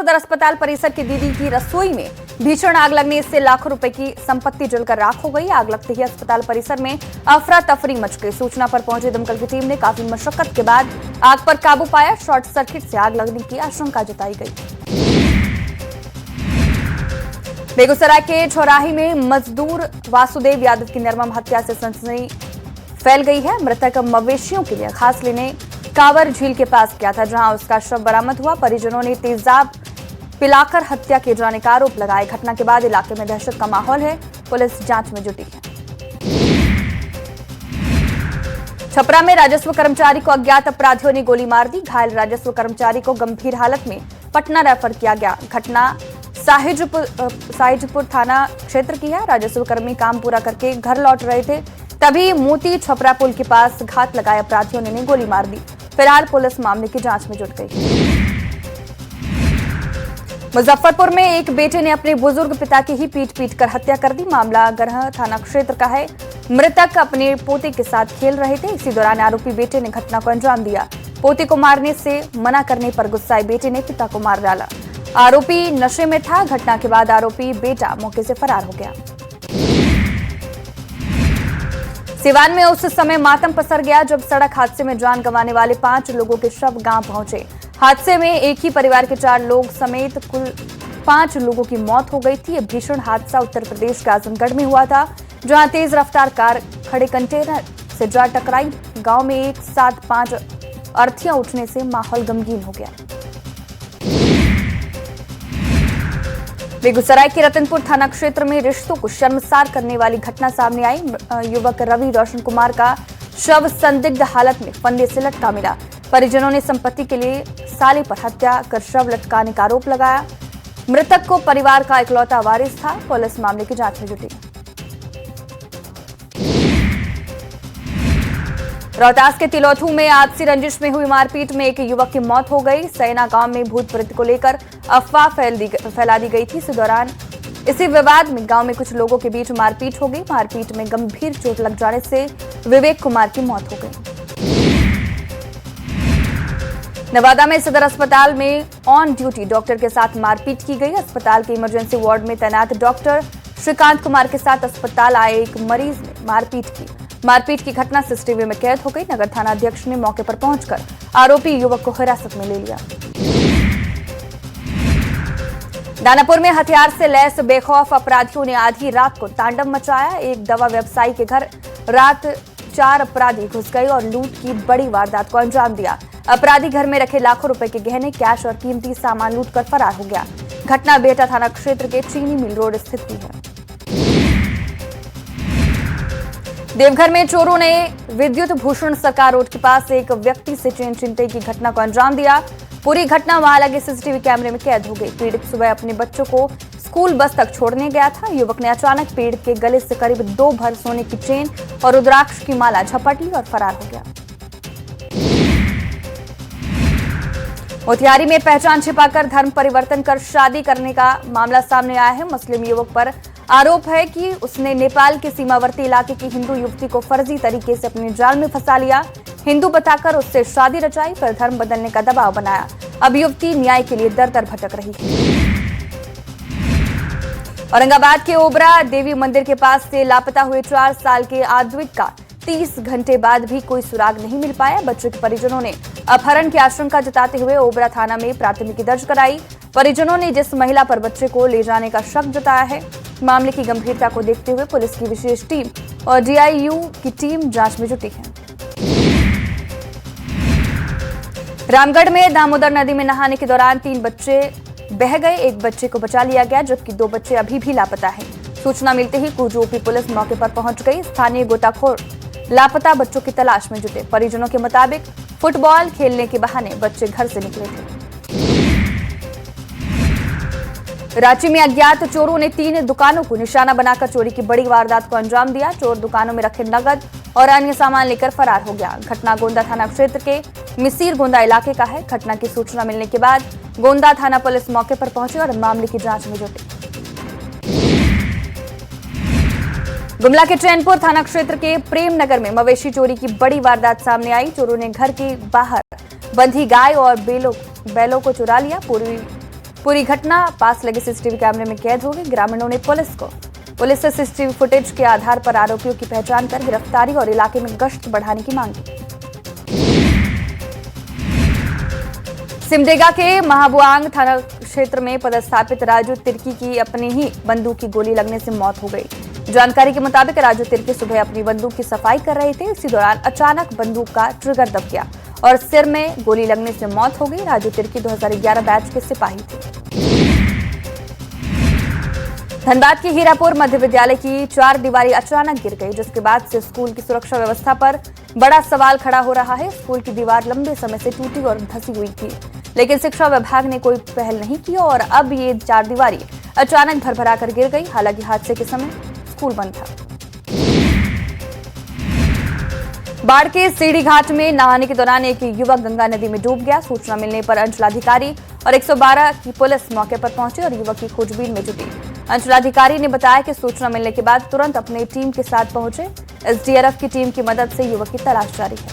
सदर अस्पताल परिसर की दीदी की रसोई में भीषण आग लगने से लाखों रुपए की संपत्ति जलकर राख हो गई। आग लगते ही अस्पताल परिसर में अफरा तफरी मच गई। सूचना पर पहुंची दमकल की टीम ने काफी मशक्कत के बाद आग पर काबू पाया। शॉर्ट सर्किट से आग लगने की आशंका जताई गई। बेगूसराय के चौराही में मजदूर वासुदेव यादव की निर्मम हत्या से सनसनी फैल गई है। मृतक मवेशियों के लिए घास लेने कांवर झील के पास गया था, जहां उसका शव बरामद हुआ। परिजनों ने तेजाब पिलाकर हत्या किए जाने का आरोप लगाए। घटना के बाद इलाके में दहशत का माहौल है। पुलिस जांच में जुटी है। छपरा में राजस्व कर्मचारी को अज्ञात अपराधियों ने गोली मार दी। घायल राजस्व कर्मचारी को गंभीर हालत में पटना रेफर किया गया। घटना साहिजपुर थाना क्षेत्र की है। राजस्व कर्मी काम पूरा करके घर लौट रहे थे, तभी मोती छपरा पुल के पास घात लगाए अपराधियों ने गोली मार दी। फिलहाल पुलिस मामले की जांच में जुट गई। मुजफ्फरपुर में एक बेटे ने अपने बुजुर्ग पिता की ही पीट कर हत्या कर दी। मामला गरह थाना क्षेत्र का है। मृतक अपने पोते के साथ खेल रहे थे। इसी दौरान आरोपी बेटे ने घटना को अंजाम दिया। पोते को मारने से मना करने पर गुस्साए बेटे ने पिता को मार डाला। आरोपी नशे में था। घटना के बाद आरोपी बेटा मौके से फरार हो गया। सिवान में उस समय मातम पसर गया जब सड़क हादसे में जान गंवाने वाले 5 लोगों के शव गांव पहुंचे। हादसे में एक ही परिवार के 4 लोग समेत कुल 5 लोगों की मौत हो गई थी। यह भीषण हादसा उत्तर प्रदेश के आजमगढ़ में हुआ था, जहां तेज रफ्तार कार खड़े कंटेनर से जा टकराई। गांव में एक साथ 5 अर्थियां उठने से माहौल गमगीन हो गया। बेगूसराय के रतनपुर थाना क्षेत्र में रिश्तों को शर्मसार करने वाली घटना सामने आई। युवक रवि रोशन कुमार का शव संदिग्ध हालत में फंदे से लटका मिला। परिजनों ने संपत्ति के लिए साले पर हत्या कर शव लटकाने का आरोप लगाया। मृतक को परिवार का इकलौता वारिस था। पुलिस मामले की जांच में जुटी। रोहतास के तिलौथू में आपसी रंजिश में हुई मारपीट में एक युवक की मौत हो गई। सैना गांव में भूत प्रेत को लेकर अफवाह फैला दी गई थी। इसी दौरान इसी विवाद में गांव में कुछ लोगों के बीच मारपीट हो गई। मारपीट में गंभीर चोट लग जाने से विवेक कुमार की मौत हो गई। नवादा में सदर अस्पताल में ऑन ड्यूटी डॉक्टर के साथ मारपीट की गई। अस्पताल के इमरजेंसी वार्ड में तैनात डॉक्टर श्रीकांत कुमार के साथ अस्पताल आए एक मरीज ने मारपीट की। मारपीट की घटना सीसीटीवी में कैद हो गई। नगर थाना अध्यक्ष ने मौके पर पहुंचकर आरोपी युवक को हिरासत में ले लिया। दानापुर में हथियार से लैस बेखौफ अपराधियों ने आधी रात को तांडव मचाया। एक दवा व्यवसायी के घर रात 4 अपराधी घुस गए और लूट की बड़ी वारदात को अंजाम दिया। अपराधी घर में रखे लाखों रुपए के गहने, कैश और कीमती सामान लूटकर फरार हो गया। घटना बेहटा थाना क्षेत्र के चीनी मिल रोड स्थित की है। देवघर में चोरों ने विद्युत भूषण सरकार रोड के पास एक व्यक्ति से चेन चिंतई की घटना को अंजाम दिया। पूरी घटना वहां लगे सीसीटीवी कैमरे में कैद हो गई। पीड़ित सुबह अपने बच्चों को स्कूल बस तक छोड़ने गया था। युवक ने अचानक पीड़ित के गले से करीब 2 भर सोने की चेन और रुद्राक्ष की माला झपट ली और फरार हो गया। मोतिहारी में पहचान छिपाकर धर्म परिवर्तन कर शादी करने का मामला सामने आया है। मुस्लिम युवक पर आरोप है कि उसने नेपाल के सीमावर्ती इलाके की हिंदू युवती को फर्जी तरीके से अपने जाल में फंसा लिया। हिंदू बताकर उससे शादी रचाई, फिर धर्म बदलने का दबाव बनाया। अब युवती न्याय के लिए दर दर भटक रही है। औरंगाबाद के ओबरा देवी मंदिर के पास से लापता हुए 4 साल के आद्विक का 30 घंटे बाद भी कोई सुराग नहीं मिल पाया। बच्चों के परिजनों ने अपहरण की आशंका जताते हुए ओबरा थाना में प्राथमिकी दर्ज कराई। परिजनों ने जिस महिला पर बच्चे को ले जाने का शक जताया है, मामले की गंभीरता को देखते हुए पुलिस की विशेष टीम और डीआईयू की टीम जांच में जुटी है। रामगढ़ में दामोदर नदी में नहाने के दौरान 3 बच्चे बह गए। एक बच्चे को बचा लिया गया, जबकि 2 बच्चे अभी भी लापता हैं। सूचना मिलते ही कुजू ओपी पुलिस मौके पर पहुंच गई। स्थानीय गोताखोर लापता बच्चों की तलाश में जुटे। परिजनों के मुताबिक फुटबॉल खेलने के बहाने बच्चे घर से निकले थे। रांची में अज्ञात चोरों ने 3 दुकानों को निशाना बनाकर चोरी की बड़ी वारदात को अंजाम दिया। चोर दुकानों में रखे नगद और अन्य सामान लेकर फरार हो गया। घटना गोंदा थाना क्षेत्र के मिसिर गोंदा इलाके का है। घटना की सूचना मिलने के बाद गोंदा थाना पुलिस मौके पर पहुंची और मामले की जांच में जुटी। गुमला के चैनपुर थाना क्षेत्र के प्रेम नगर में मवेशी चोरी की बड़ी वारदात सामने आई। चोरों ने घर के बाहर बंधी गाय और बैलों को चुरा लिया। पूरी घटना पास लगे सीसीटीवी कैमरे में कैद हो गई। ग्रामीणों ने पुलिस से सीसीटीवी फुटेज के आधार पर आरोपियों की पहचान कर गिरफ्तारी और इलाके में गश्त बढ़ाने की मांग की। सिमडेगा के महाबुआंग थाना क्षेत्र में पदस्थापित राजू तिर्की की अपनी ही बंदूक की गोली लगने से मौत हो गई। जानकारी के मुताबिक राजू तिर्की सुबह अपनी बंदूक की सफाई कर रहे थे। इसी दौरान अचानक बंदूक का ट्रिगर दब गया और सिर में गोली लगने से मौत हो गई। राजू तिर्की 2011 बैच के सिपाही थे। धनबाद के हीरापुर मध्य विद्यालय की 4 दीवारी अचानक गिर गई, जिसके बाद से स्कूल की सुरक्षा व्यवस्था पर बड़ा सवाल खड़ा हो रहा है। स्कूल की दीवार लंबे समय से टूटी और धंसी हुई थी, लेकिन शिक्षा विभाग ने कोई पहल नहीं की और अब ये 4 दीवारी अचानक भरभरा कर गिर गई। हालांकि हादसे के समय स्कूल बंद था। बाढ़ के सीढ़ी घाट में नहाने के दौरान एक युवक गंगा नदी में डूब गया। सूचना मिलने पर अंचलाधिकारी और 112 की पुलिस मौके पर पहुंची और युवक की खोजबीन में जुटी। अंचलाधिकारी ने बताया कि सूचना मिलने के बाद तुरंत अपनी टीम के साथ पहुंचे। एसडीआरएफ की टीम की मदद से युवक की तलाश जारी है।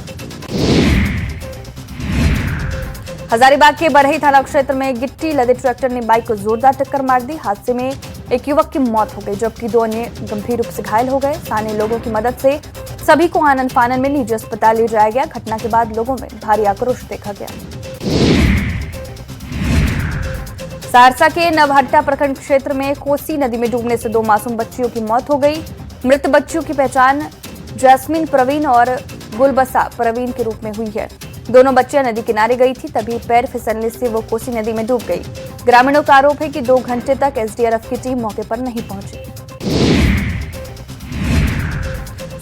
हजारीबाग के बरही थाना क्षेत्र में गिट्टी लदे ट्रैक्टर ने बाइक को जोरदार टक्कर मार दी। हादसे में एक युवक की मौत हो गई, जबकि 2 अन्य गंभीर रूप से घायल हो गए। स्थानीय लोगों की मदद से सभी को आनन फानन में निजी अस्पताल ले जाया गया। घटना के बाद लोगों में भारी आक्रोश देखा गया। सहरसा के नवहट्टा प्रखंड क्षेत्र में कोसी नदी में डूबने से 2 मासूम बच्चियों की मौत हो गई। मृत बच्चियों की पहचान जैस्मिन प्रवीण और गुलबसा प्रवीण के रूप में हुई है। दोनों बच्चियां नदी किनारे गई थी, तभी पैर फिसलने से वो कोसी नदी में डूब गई। ग्रामीणों का आरोप है कि 2 घंटे तक एसडीआरएफ की टीम मौके पर नहीं पहुंची।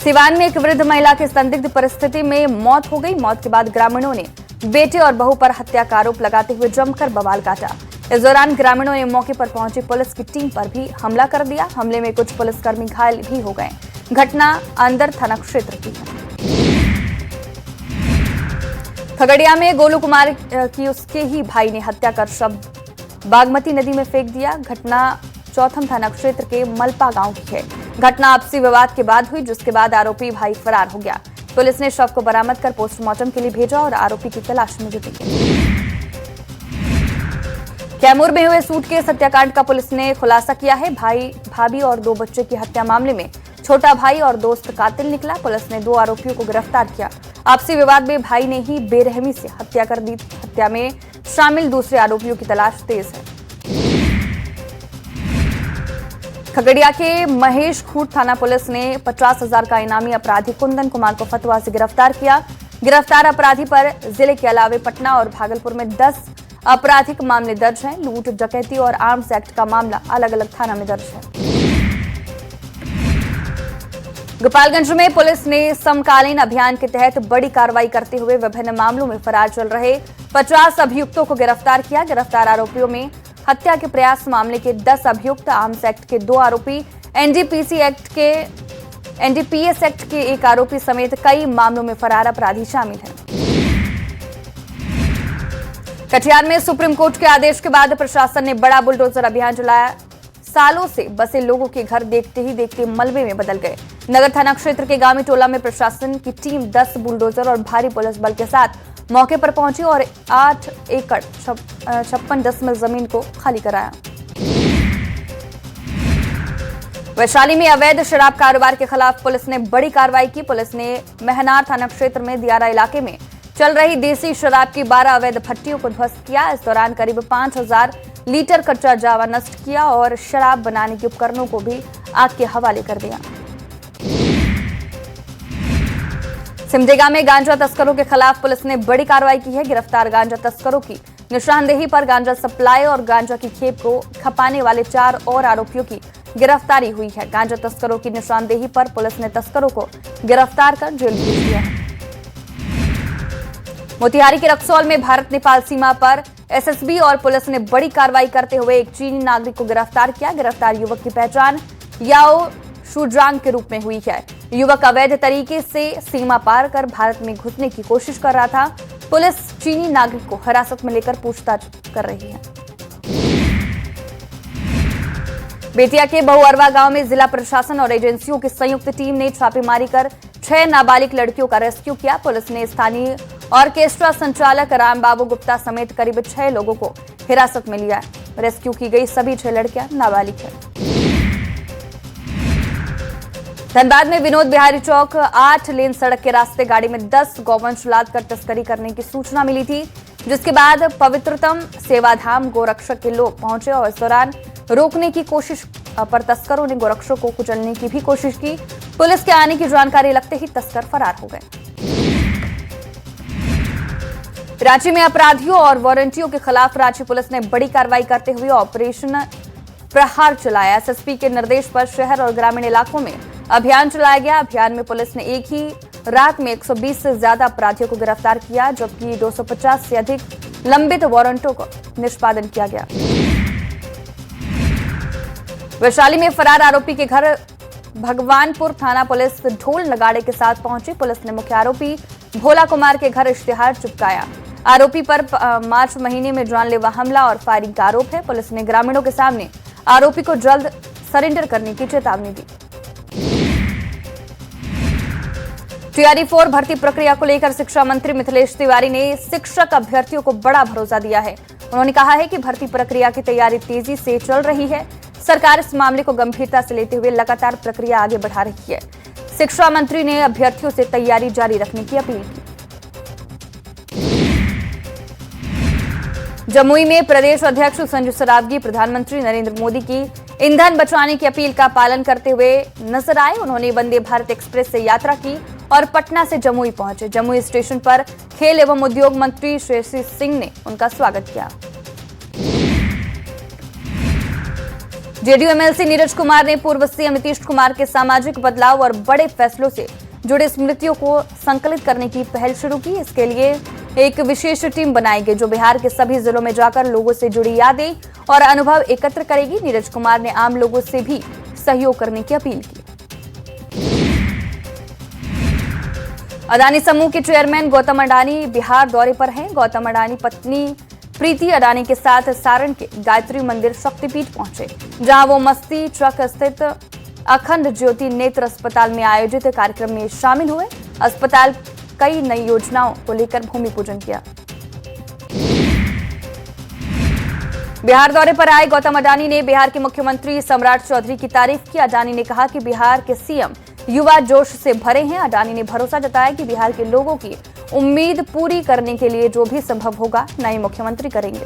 सिवान में एक वृद्ध महिला की संदिग्ध परिस्थिति में मौत हो गई। मौत के बाद ग्रामीणों ने बेटे और बहू पर हत्या का आरोप लगाते हुए जमकर बवाल काटा। इस दौरान ग्रामीणों ने मौके पर पहुंची पुलिस की टीम पर भी हमला कर दिया। हमले में कुछ पुलिसकर्मी घायल भी हो गए। घटना अंदर थाना क्षेत्र की है। खगड़िया में गोलू कुमार की उसके ही भाई ने हत्या कर शव बागमती नदी में फेंक दिया। घटना चौथम थाना क्षेत्र के मलपा गांव की है। घटना आपसी विवाद के बाद हुई, जिसके बाद आरोपी भाई फरार हो गया। पुलिस ने शव को बरामद कर पोस्टमार्टम के लिए भेजा और आरोपी की तलाश में जुटी है। कैमूर में हुए सूटकेस हत्याकांड का पुलिस ने खुलासा किया है। भाई भाभी और 2 बच्चे की हत्या मामले में छोटा भाई और दोस्त कातिल निकला। पुलिस ने 2 आरोपियों को गिरफ्तार किया। आपसी विवाद में भाई ने ही बेरहमी से हत्या कर दी। हत्या में शामिल दूसरे आरोपियों की तलाश तेज है। खगड़िया के महेश खूंट थाना पुलिस ने 50,000 का इनामी अपराधी कुंदन कुमार को फतवा से गिरफ्तार किया। गिरफ्तार अपराधी पर जिले के अलावे पटना और भागलपुर में 10 आपराधिक मामले दर्ज हैं। लूट, डकैती और आर्म्स एक्ट का मामला अलग अलग थाना में दर्ज है। गोपालगंज में पुलिस ने समकालीन अभियान के तहत बड़ी कार्रवाई करते हुए विभिन्न मामलों में फरार चल रहे 50 अभियुक्तों को गिरफ्तार किया। गिरफ्तार आरोपियों में हत्या के प्रयास मामले के 10 अभियुक्त, आर्म्स एक्ट के 2 आरोपी, एनडीपीएस एक्ट के 1 आरोपी समेत कई मामलों में फरार अपराधी शामिल हैं। कटिहार में सुप्रीम कोर्ट के आदेश के बाद प्रशासन ने बड़ा बुलडोजर अभियान चलाया। सालों से बसे लोगों के घर देखते ही देखते मलबे में बदल गए। नगर थाना क्षेत्र के गामी टोला में प्रशासन की टीम 10 बुलडोजर और भारी पुलिस बल के साथ मौके पर पहुंची और 8 एकड़ 56 दशमलव जमीन को खाली कराया। वैशाली में अवैध शराब कारोबार के खिलाफ पुलिस ने बड़ी कार्रवाई की। पुलिस ने महनार थाना क्षेत्र में दियारा इलाके में चल रही देसी शराब की 12 अवैध भट्टियों को ध्वस्त किया। इस दौरान करीब 5,000 लीटर कच्चा जावा नष्ट किया और शराब बनाने के उपकरणों को भी आग के हवाले कर दिया। सिमडेगा में गांजा तस्करों के खिलाफ पुलिस ने बड़ी कार्रवाई की है। गिरफ्तार गांजा तस्करों की निशानदेही पर गांजा सप्लाई और गांजा की खेप को खपाने वाले 4 और आरोपियों की गिरफ्तारी हुई है। गांजा तस्करों की निशानदेही पर पुलिस ने तस्करों को गिरफ्तार कर जेल भेज दिया है। मोतिहारी के रक्सौल में भारत नेपाल सीमा पर एसएसबी और पुलिस ने बड़ी कार्रवाई करते हुए एक चीनी नागरिक को गिरफ्तार किया। गिरफ्तार युवक की पहचान याओ शुजांग के रूप में हुई है। युवक अवैध तरीके से सीमा पार कर भारत में घुसने की कोशिश कर रहा था। पुलिस चीनी नागरिक को हिरासत में लेकर पूछताछ कर रही है। बेतिया के बहुअरवा गांव में जिला प्रशासन और एजेंसियों की संयुक्त टीम ने छापेमारी कर 6 नाबालिग लड़कियों का रेस्क्यू किया। पुलिस ने स्थानीय ऑर्केस्ट्रा संचालक रामबाबू गुप्ता समेत करीब 6 लोगों को हिरासत में लिया है। रेस्क्यू की गई सभी 6 लड़कियां नाबालिग हैं। धनबाद में विनोद बिहारी चौक 8 लेन सड़क के रास्ते गाड़ी में 10 गौवंश लादकर तस्करी करने की सूचना मिली थी, जिसके बाद पवित्रतम सेवाधाम गोरक्षक के लोग पहुंचे और इस दौरान रोकने की कोशिश पर तस्करों ने गोरक्षक को कुचलने की भी कोशिश की। पुलिस के आने की जानकारी लगते ही तस्कर फरार हो गए। रांची में अपराधियों और वारंटियों के खिलाफ रांची पुलिस ने बड़ी कार्रवाई करते हुए ऑपरेशन प्रहार चलाया। एसएसपी के निर्देश पर शहर और ग्रामीण इलाकों में अभियान चलाया गया। अभियान में पुलिस ने एक ही रात में 120 से ज्यादा अपराधियों को गिरफ्तार किया, जबकि 250 से अधिक लंबित वारंटों को निष्पादन किया गया। वैशाली में फरार आरोपी के घर भगवानपुर थाना पुलिस ढोल नगाड़े के साथ पहुंची। पुलिस ने मुख्य आरोपी भोला कुमार के घर इश्तिहार चिपकाया। आरोपी पर मार्च महीने में जानलेवा हमला और फायरिंग का आरोप है। पुलिस ने ग्रामीणों के सामने आरोपी को जल्द सरेंडर करने की चेतावनी दी। टीआरई 4 भर्ती प्रक्रिया को लेकर शिक्षा मंत्री मिथिलेश तिवारी ने शिक्षक अभ्यर्थियों को बड़ा भरोसा दिया है। उन्होंने कहा है कि भर्ती प्रक्रिया की तैयारी तेजी से चल रही है। सरकार इस मामले को गंभीरता से लेते हुए लगातार प्रक्रिया आगे बढ़ा रही है। शिक्षा मंत्री ने अभ्यर्थियों से तैयारी जारी रखने की अपील की। जमुई में प्रदेश अध्यक्ष संजय सरावगी प्रधानमंत्री नरेंद्र मोदी की ईंधन बचाने की अपील का पालन करते हुए नजर आए। उन्होंने वंदे भारत एक्सप्रेस से यात्रा की और पटना से जमुई पहुंचे। जमुई स्टेशन पर खेल एवं उद्योग मंत्री श्रेयसी सिंह ने उनका स्वागत किया। जेडीयू एमएलसी नीरज कुमार ने पूर्व सीएम नीतीश कुमार के सामाजिक बदलाव और बड़े फैसलों से जुड़े स्मृतियों को संकलित करने की पहल शुरू की। इसके लिए एक विशेष टीम बनाई गई जो बिहार के सभी जिलों में जाकर लोगों से जुड़ी यादें और अनुभव एकत्र करेगी। नीरज कुमार ने आम लोगों से भी सहयोग करने की अपील की। अडानी समूह के चेयरमैन गौतम अडानी बिहार दौरे पर हैं। गौतम अडानी पत्नी प्रीति अडानी के साथ सारण के गायत्री मंदिर शक्तिपीठ पहुंचे, जहां वो मस्ती चक स्थित अखंड ज्योति नेत्र अस्पताल में आयोजित कार्यक्रम में शामिल हुए। अस्पताल कई नई योजनाओं को लेकर भूमि पूजन किया। बिहार दौरे पर आए गौतम अडानी ने बिहार के मुख्यमंत्री सम्राट चौधरी की तारीफ की। अडानी ने कहा कि बिहार के सीएम युवा जोश से भरे हैं। अडानी ने भरोसा जताया कि बिहार के लोगों की उम्मीद पूरी करने के लिए जो भी संभव होगा नए मुख्यमंत्री करेंगे।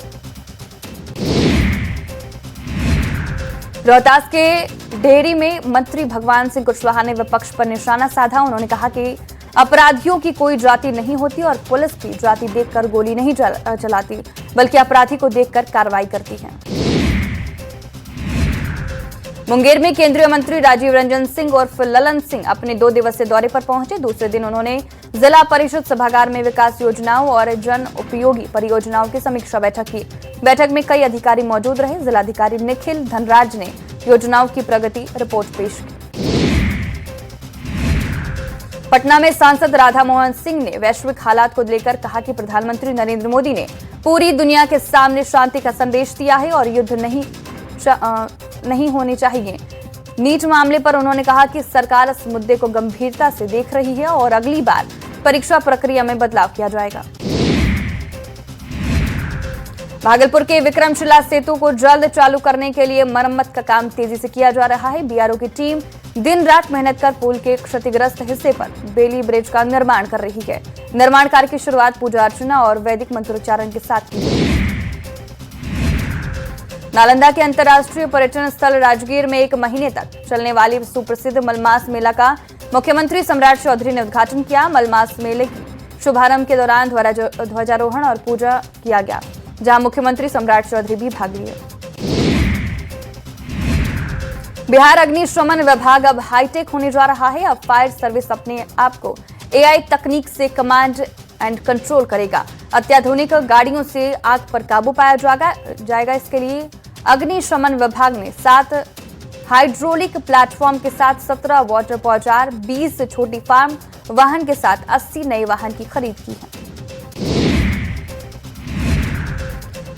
रोहतास के डेहरी में मंत्री भगवान सिंह कुशवाहा ने विपक्ष पर निशाना साधा। उन्होंने कहा कि अपराधियों की कोई जाति नहीं होती और पुलिस भी जाति देखकर गोली नहीं चलाती, बल्कि अपराधी को देखकर कार्रवाई करती है। मुंगेर में केंद्रीय मंत्री राजीव रंजन सिंह उर्फ ललन सिंह अपने 2 दिवसीय दौरे पर पहुंचे। दूसरे दिन उन्होंने जिला परिषद सभागार में विकास योजनाओं और जन उपयोगी परियोजनाओं की समीक्षा बैठक की। बैठक में कई अधिकारी मौजूद रहे। जिलाधिकारी निखिल धनराज ने योजनाओं की प्रगति रिपोर्ट पेश की। पटना में सांसद राधा मोहन सिंह ने वैश्विक हालात को लेकर कहा कि प्रधानमंत्री नरेंद्र मोदी ने पूरी दुनिया के सामने शांति का संदेश दिया है और युद्ध नहीं होनी चाहिए। नीट मामले पर उन्होंने कहा कि सरकार इस मुद्दे को गंभीरता से देख रही है और अगली बार परीक्षा प्रक्रिया में बदलाव किया जाएगा। भागलपुर के विक्रमशिला सेतु को जल्द चालू करने के लिए मरम्मत का काम तेजी से किया जा रहा है। बीआरओ की टीम दिन रात मेहनत कर पुल के क्षतिग्रस्त हिस्से पर बेली ब्रिज का निर्माण कर रही है। निर्माण कार्य की शुरुआत पूजा अर्चना और वैदिक मंत्रोच्चारण के साथ की गई। नालंदा के अंतर्राष्ट्रीय पर्यटन स्थल राजगीर में 1 महीने तक चलने वाली सुप्रसिद्ध मलमास मेला का मुख्यमंत्री सम्राट चौधरी ने उद्घाटन किया। मलमास मेले की शुभारंभ के दौरान ध्वजारोहण और पूजा किया गया, जहां मुख्यमंत्री सम्राट चौधरी भी भाग लिए। बिहार अग्निशमन विभाग अब हाईटेक होने जा रहा है। अब फायर सर्विस अपने आप को एआई तकनीक से कमांड एंड कंट्रोल करेगा। अत्याधुनिक गाड़ियों से आग पर काबू पाया जाएगा। इसके लिए अग्निशमन विभाग ने 7 हाइड्रोलिक प्लेटफॉर्म के साथ 17 वाटर औजार, 20 छोटी फार्म वाहन के साथ 80 नए वाहन की खरीद की है।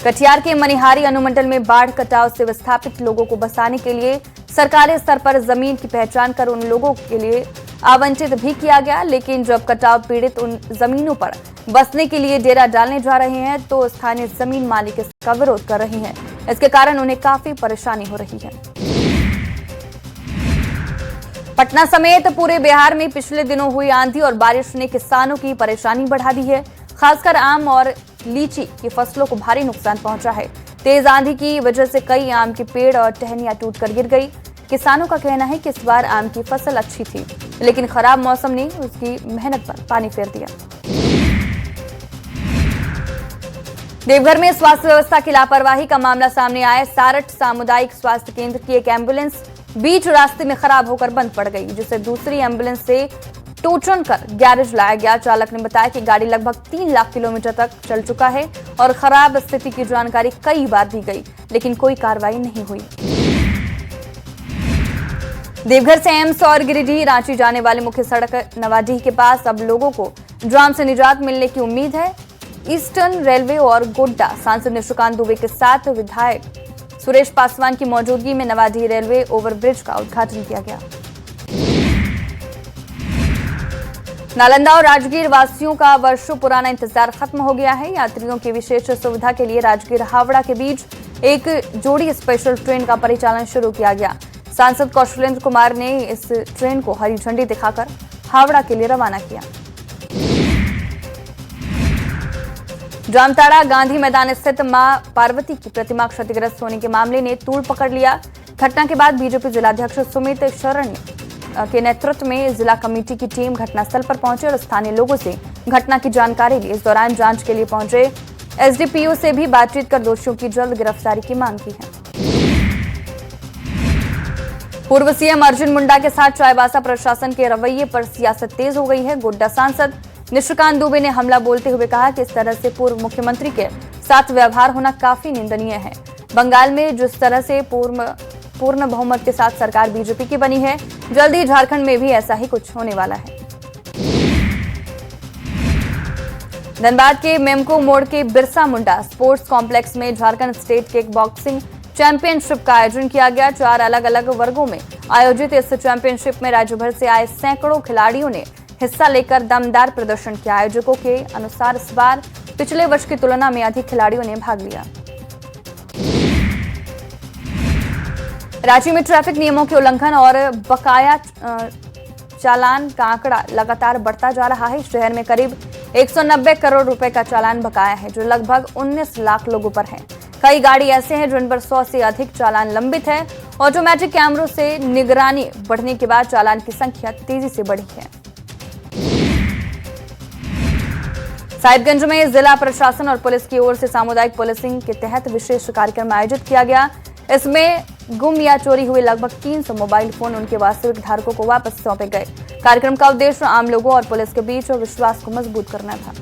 कटिहार के मनिहारी अनुमंडल में बाढ़ कटाव से विस्थापित लोगों को बसाने के लिए सरकारी स्तर पर जमीन की पहचान कर उन लोगों के लिए आवंटित भी किया गया, लेकिन जब कटाव पीड़ित उन जमीनों पर बसने के लिए डेरा डालने जा रहे हैं तो स्थानीय जमीन मालिक इसका विरोध कर रहे हैं। इसके कारण उन्हें काफी परेशानी हो रही है। पटना समेत पूरे बिहार में पिछले दिनों हुई आंधी और बारिश ने किसानों की परेशानी बढ़ा दी है। खासकर आम और लीची की फसलों को भारी नुकसान पहुंचा है। तेज आंधी की वजह से कई आम के पेड़ और टहनियां टूटकर गिर गई। किसानों का कहना है कि इस बार आम की फसल अच्छी थी, लेकिन खराब मौसम ने उसकी मेहनत पर पानी फेर दिया। देवघर में स्वास्थ्य व्यवस्था की लापरवाही का मामला सामने आया। सारठ सामुदायिक स्वास्थ्य केंद्र की एक एम्बुलेंस बीच रास्ते में खराब होकर बंद पड़ गई, जिसे दूसरी एम्बुलेंस से टोचन कर गैरेज लाया गया। चालक ने बताया कि गाड़ी लगभग 3 लाख किलोमीटर तक चल चुका है और खराब स्थिति की जानकारी कई बार दी गई, लेकिन कोई कार्रवाई नहीं हुई। देवघर से एम्स और गिरिडीह रांची जाने वाली मुख्य सड़क नवाडीह के पास अब लोगों को जाम से निजात मिलने की उम्मीद है। ईस्टर्न रेलवे और गोड्डा सांसद निशिकांत दुबे के साथ विधायक सुरेश पासवान की मौजूदगी में नवाडीह रेलवे ओवरब्रिज का उद्घाटन किया गया। नालंदा और राजगीर वासियों का वर्षों पुराना इंतजार खत्म हो गया है। यात्रियों की विशेष सुविधा के लिए राजगीर हावड़ा के बीच एक जोड़ी स्पेशल ट्रेन का परिचालन शुरू किया गया। सांसद कौशलेंद्र कुमार ने इस ट्रेन को हरी झंडी दिखाकर हावड़ा के लिए रवाना किया। जामताड़ा गांधी मैदान स्थित मां पार्वती की प्रतिमा क्षतिग्रस्त होने के मामले ने तूल पकड़ लिया। घटना के बाद बीजेपी जिलाध्यक्ष सुमित शरण के नेतृत्व में जिला कमेटी की टीम घटनास्थल पर पहुंचे और स्थानीय लोगों से घटना की जानकारी ली। इस दौरान जांच के लिए पहुंचे एसडीपीओ से भी बातचीत कर दोषियों की जल्द गिरफ्तारी की मांग की है। पूर्व सीएम अर्जुन मुंडा के साथ चाईबासा प्रशासन के रवैये पर सियासत तेज हो गई है। गोड्डा सांसद निशिकांत दुबे ने हमला बोलते हुए कहा कि इस तरह से पूर्व मुख्यमंत्री के साथ व्यवहार होना काफी निंदनीय है। बंगाल में जिस तरह से पूर्ण बहुमत के साथ सरकार बीजेपी की बनी है, जल्दी झारखंड में भी ऐसा ही कुछ होने वाला है। धनबाद के मेमको मोड़ के बिरसा मुंडा स्पोर्ट्स कॉम्प्लेक्स में Jharkhand state kick boxing championship का आयोजन किया गया। 4 अलग अलग वर्गों में आयोजित इस चैंपियनशिप में राज्य भर से आए सैकड़ों खिलाड़ियों ने हिस्सा लेकर दमदार प्रदर्शन किया। आयोजकों के अनुसार इस बार पिछले वर्ष की तुलना में अधिक खिलाड़ियों ने भाग लिया। रांची में ट्रैफिक नियमों के उल्लंघन और बकाया चालान का आंकड़ा लगातार बढ़ता जा रहा है। शहर में करीब 190 करोड़ रुपए का चालान बकाया है, जो लगभग 19 लाख लोगों पर है। कई गाड़ी ऐसे हैं जिन पर 100 से अधिक चालान लंबित है। ऑटोमेटिक कैमरों से निगरानी बढ़ने के बाद चालान की संख्या तेजी से बढ़ी है। साहिबगंज में जिला प्रशासन और पुलिस की ओर से सामुदायिक पुलिसिंग के तहत विशेष कार्यक्रम आयोजित किया गया। इसमें गुम या चोरी हुए लगभग 300 मोबाइल फोन उनके वास्तविक धारकों को वापस सौंपे गए। कार्यक्रम का उद्देश्य आम लोगों और पुलिस के बीच विश्वास को मजबूत करना था।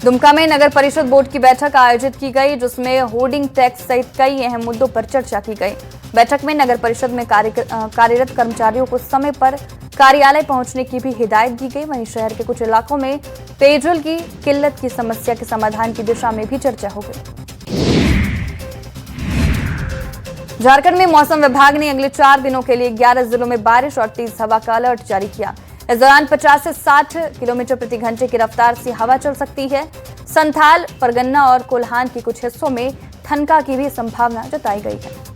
दुमका में नगर परिषद बोर्ड की बैठक आयोजित की गई, जिसमें होर्डिंग टैक्स सहित कई अहम मुद्दों पर चर्चा की गई। बैठक में नगर परिषद में कार्यरत कर्मचारियों को समय पर कार्यालय पहुंचने की भी हिदायत दी गई। वहीं शहर के कुछ इलाकों में पेयजल की किल्लत की समस्या के समाधान की दिशा में भी चर्चा हो गई। झारखंड में मौसम विभाग ने अगले 4 दिनों के लिए 11 जिलों में बारिश और तेज हवा का अलर्ट जारी किया। इस दौरान 50 से 60 किलोमीटर प्रति घंटे की रफ्तार से हवा चल सकती है। संथाल, परगन्ना और कोल्हान के कुछ हिस्सों में ठनका की भी संभावना जताई गई है।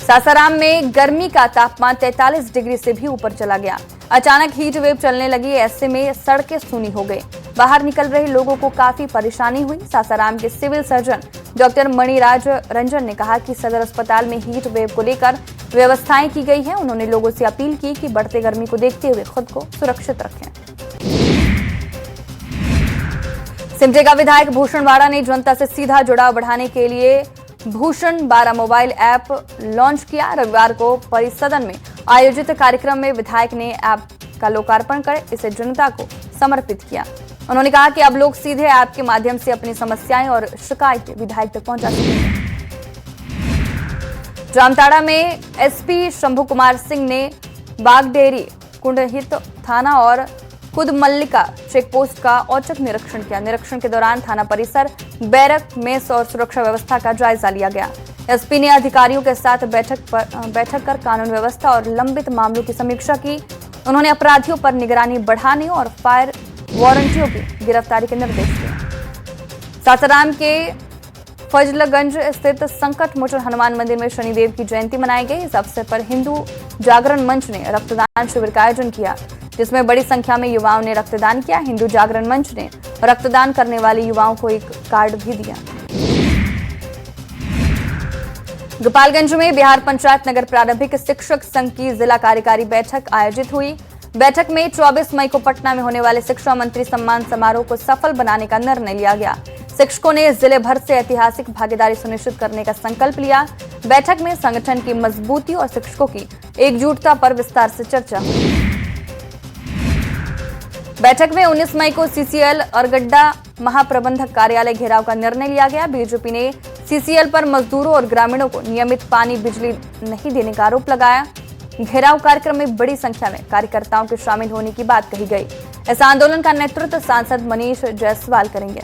सासाराम में गर्मी का तापमान 43 डिग्री से भी ऊपर चला गया। अचानक हीट वेव चलने लगी, ऐसे में सड़कें सूनी हो गई। बाहर निकल रहे लोगों को काफी परेशानी हुई। सासाराम के civil surgeon doctor Maniraj Ranjan ने कहा कि सदर अस्पताल में हीट वेव को लेकर व्यवस्थाएं की गई हैं। उन्होंने लोगों से अपील की कि बढ़ते गर्मी को देखते हुए खुद को सुरक्षित रखें। सिमडेगा विधायक भूषण बाड़ा ने जनता से सीधा जुड़ाव बढ़ाने के लिए भूषण बाड़ा मोबाइल ऐप लॉन्च किया। रविवार को परिसदन में आयोजित कार्यक्रम में विधायक ने ऐप का लोकार्पण कर इसे जनता को समर्पित किया। उन्होंने कहा कि अब लोग सीधे ऐप के माध्यम से अपनी समस्याएं और शिकायतें विधायक तक पहुंचा सकेंगे। जामताड़ा में एसपी शंभू कुमार सिंह ने बागडेरी, कुंडहित थाना और कुदमल्लिका चेकपोस्ट का औचक निरीक्षण किया। निरीक्षण के दौरान थाना परिसर, बैरक, मेस और सुरक्षा व्यवस्था का जायजा लिया गया। एसपी ने अधिकारियों के साथ बैठक कर कानून व्यवस्था और लंबित मामलों की समीक्षा की। उन्होंने अपराधियों पर निगरानी बढ़ाने और फायर वारंटियों की गिरफ्तारी के निर्देश दिए। सासाराम के फजलगंज स्थित संकट मोचन हनुमान मंदिर में शनिदेव की जयंती मनाई गई। इस अवसर पर हिंदू जागरण मंच ने रक्तदान शिविर का आयोजन किया, जिसमें बड़ी संख्या में युवाओं ने रक्तदान किया। हिंदू जागरण मंच ने रक्तदान करने वाले युवाओं को एक कार्ड भी दिया। गोपालगंज में बिहार पंचायत नगर प्रारंभिक शिक्षक संघ की जिला कार्यकारी बैठक आयोजित हुई। बैठक में 24 मई को पटना में होने वाले शिक्षा मंत्री सम्मान समारोह को सफल बनाने का निर्णय लिया गया। शिक्षकों ने जिले भर से ऐतिहासिक भागीदारी सुनिश्चित करने का संकल्प लिया। बैठक में संगठन की मजबूती और शिक्षकों की एकजुटता पर विस्तार से चर्चा हुई। बैठक में 19 मई को सीसीएल अरगड्डा महाप्रबंधक कार्यालय घेराव का निर्णय लिया गया। बीजेपी ने सीसीएल पर मजदूरों और ग्रामीणों को नियमित पानी बिजली नहीं देने का आरोप लगाया। घेराव कार्यक्रम में बड़ी संख्या में कार्यकर्ताओं के शामिल होने की बात कही गई। इस आंदोलन का नेतृत्व सांसद मनीष जायसवाल करेंगे।